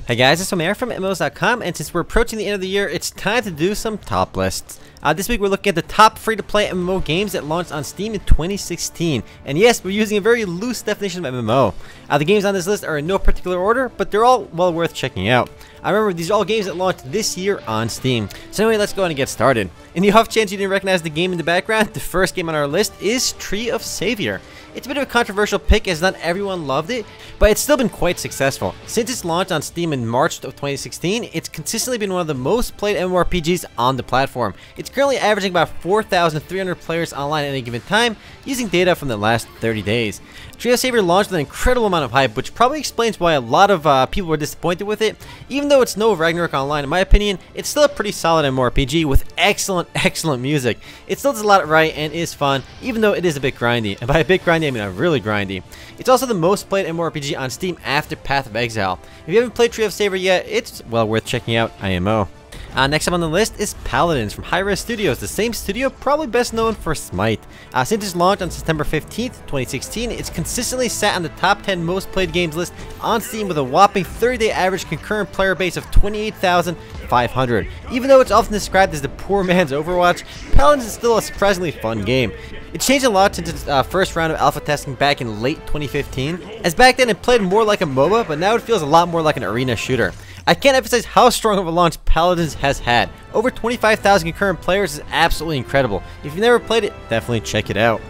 Hey guys, it's Omer from MMOs.com, and since we're approaching the end of the year, it's time to do some top lists. This week we're looking at the top free-to-play MMO games that launched on Steam in 2016. And yes, we're using a very loose definition of MMO. The games on this list are in no particular order, but they're all well worth checking out. Remember, these are all games that launched this year on Steam. So anyway, let's go ahead and get started. In the off chance you didn't recognize the game in the background, the first game on our list is Tree of Savior. It's a bit of a controversial pick as not everyone loved it, but it's still been quite successful. Since its launch on Steam in March of 2016, it's consistently been one of the most played MMORPGs on the platform. It's currently averaging about 4,300 players online at any given time, using data from the last 30 days. Tree of Savior launched with an incredible amount of hype, which probably explains why a lot of people were disappointed with it. Even though it's no Ragnarok Online, in my opinion, it's still a pretty solid MMORPG with excellent music. It still does a lot right and is fun, even though it is a bit grindy. And by a bit grindy, I mean really grindy. It's also the most played MMORPG on Steam after Path of Exile. If you haven't played Tree of Savior yet, it's well worth checking out, IMO. Next up on the list is Paladins from Hi-Res Studios, the same studio probably best known for Smite. Since its launch on September 15th, 2016, it's consistently sat on the top 10 most played games list on Steam with a whopping 30-day average concurrent player base of 28,500. Even though it's often described as the poor man's Overwatch, Paladins is still a surprisingly fun game. It's changed a lot since its first round of alpha testing back in late 2015, as back then it played more like a MOBA, but now it feels a lot more like an arena shooter. I can't emphasize how strong of a launch Paladins has had. Over 25,000 concurrent players is absolutely incredible. If you've never played it, definitely check it out.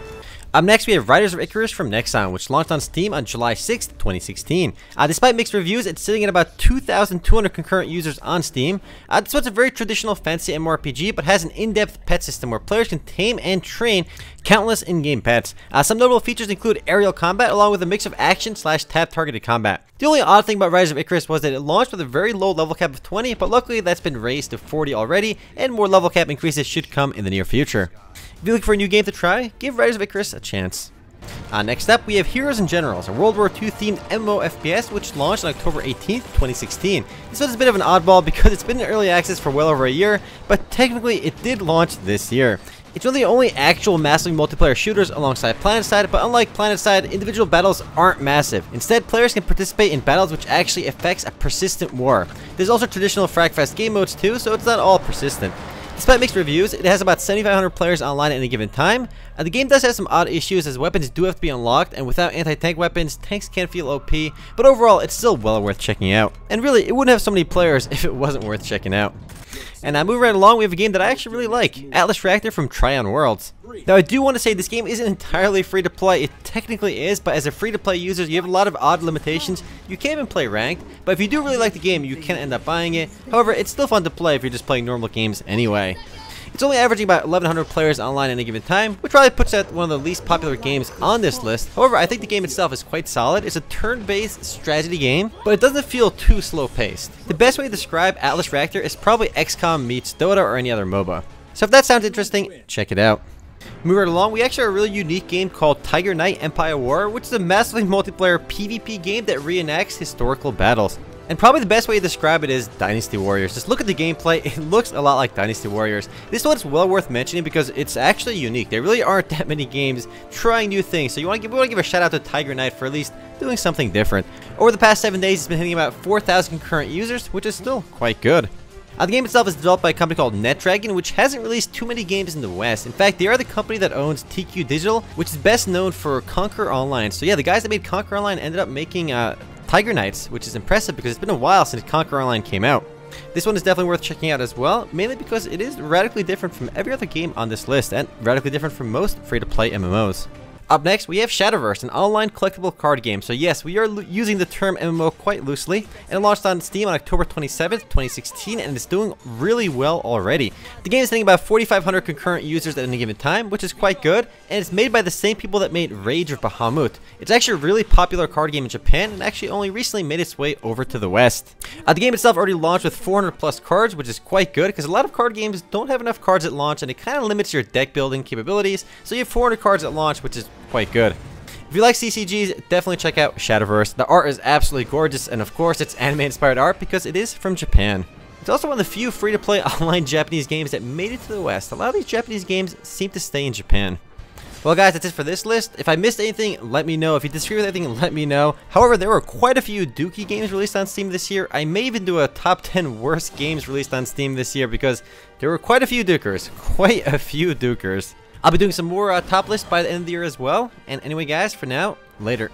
Up next, we have Riders of Icarus from Nexon, which launched on Steam on July 6th, 2016. Despite mixed reviews, it's sitting at about 2,200 concurrent users on Steam. This one's a very traditional fantasy MMORPG, but has an in-depth pet system where players can tame and train countless in-game pets. Some notable features include aerial combat, along with a mix of action/tab targeted combat. The only odd thing about Riders of Icarus was that it launched with a very low level cap of 20, but luckily that's been raised to 40 already, and more level cap increases should come in the near future. If you're looking for a new game to try, give Riders of Icarus a chance. Next up, we have Heroes and Generals, a World War II themed MMO FPS which launched on October 18th, 2016. This one's a bit of an oddball because it's been in early access for well over a year, but technically it did launch this year. It's one of the only actual massively multiplayer shooters alongside PlanetSide, but unlike PlanetSide, individual battles aren't massive. Instead, players can participate in battles which actually affects a persistent war. There's also traditional frag-fast game modes too, so it's not all persistent. Despite mixed reviews, it has about 7,500 players online at any given time. The game does have some odd issues as weapons do have to be unlocked, and without anti-tank weapons, tanks can feel OP, but overall it's still well worth checking out. And really, it wouldn't have so many players if it wasn't worth checking out. And moving right along, we have a game that I actually really like, Atlas Reactor from Tryon Worlds. Now I do want to say this game isn't entirely free to play. It technically is, but as a free to play user you have a lot of odd limitations. You can't even play ranked, but if you do really like the game you can end up buying it. However, it's still fun to play if you're just playing normal games anyway. It's only averaging about 1,100 players online at any given time, which probably puts it at one of the least popular games on this list. However, I think the game itself is quite solid. It's a turn-based strategy game, but it doesn't feel too slow-paced. The best way to describe Atlas Reactor is probably XCOM meets Dota or any other MOBA. So if that sounds interesting, check it out. Moving right along, we actually have a really unique game called Tiger Knight Empire War, which is a massively multiplayer PvP game that reenacts historical battles. And probably the best way to describe it is Dynasty Warriors. Just look at the gameplay, it looks a lot like Dynasty Warriors. This one's well worth mentioning because it's actually unique. There really aren't that many games trying new things, so we want to give a shout out to Tiger Knight for at least doing something different. Over the past 7 days, it's been hitting about 4,000 concurrent users, which is still quite good. The game itself is developed by a company called NetDragon, which hasn't released too many games in the West. In fact, they are the company that owns TQ Digital, which is best known for Conquer Online. So yeah, the guys that made Conquer Online ended up making Tiger Knights, which is impressive because it's been a while since Conquer Online came out. This one is definitely worth checking out as well, mainly because it is radically different from every other game on this list, and radically different from most free-to-play MMOs. Up next, we have Shadowverse, an online collectible card game. So yes, we are using the term MMO quite loosely, and it launched on Steam on October 27th, 2016, and it's doing really well already. The game is hitting about 4,500 concurrent users at any given time, which is quite good, and it's made by the same people that made Rage of Bahamut. It's actually a really popular card game in Japan, and actually only recently made its way over to the West. The game itself already launched with 400 plus cards, which is quite good, because a lot of card games don't have enough cards at launch, and it kind of limits your deck building capabilities, so you have 400 cards at launch, which is quite good. If you like CCGs, definitely check out Shadowverse. The art is absolutely gorgeous, and of course it's anime-inspired art because it is from Japan. It's also one of the few free-to-play online Japanese games that made it to the West. A lot of these Japanese games seem to stay in Japan. Well guys, that's it for this list. If I missed anything, let me know. If you disagree with anything, let me know. However, there were quite a few dookie games released on Steam this year. I may even do a top 10 worst games released on Steam this year because there were quite a few dukers. Quite a few dukers. I'll be doing some more top lists by the end of the year as well. And anyway guys, for now, later.